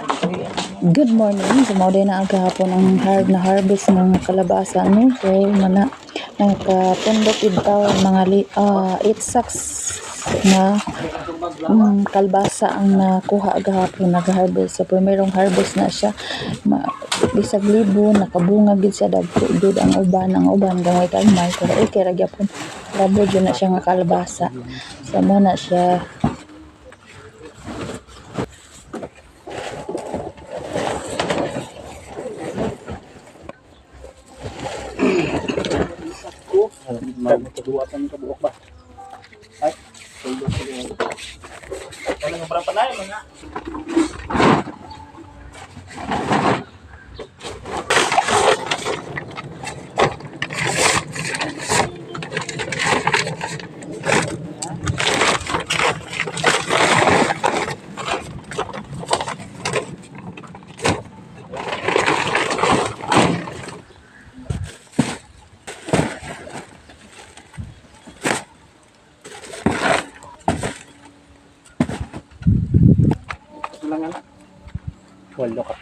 Good morning. Sumauday na ang kahapon ang harvest ng kalabasa no. So mana nakapundot itaw mga 8 sacks na kalabasa ang nakuha gahapon, nag-harvest. Sa primerong harvest na siya, bisag libo, nakabunga gid siya, dagko gid ang uban gamay kalmay, pero okay ra gyapon. Labo jud na siya nga kalabasa. Sama na siya. Magduwatan ka buok ba? Ay, tulog ko. Kaya nga parang panay mga. Walo ka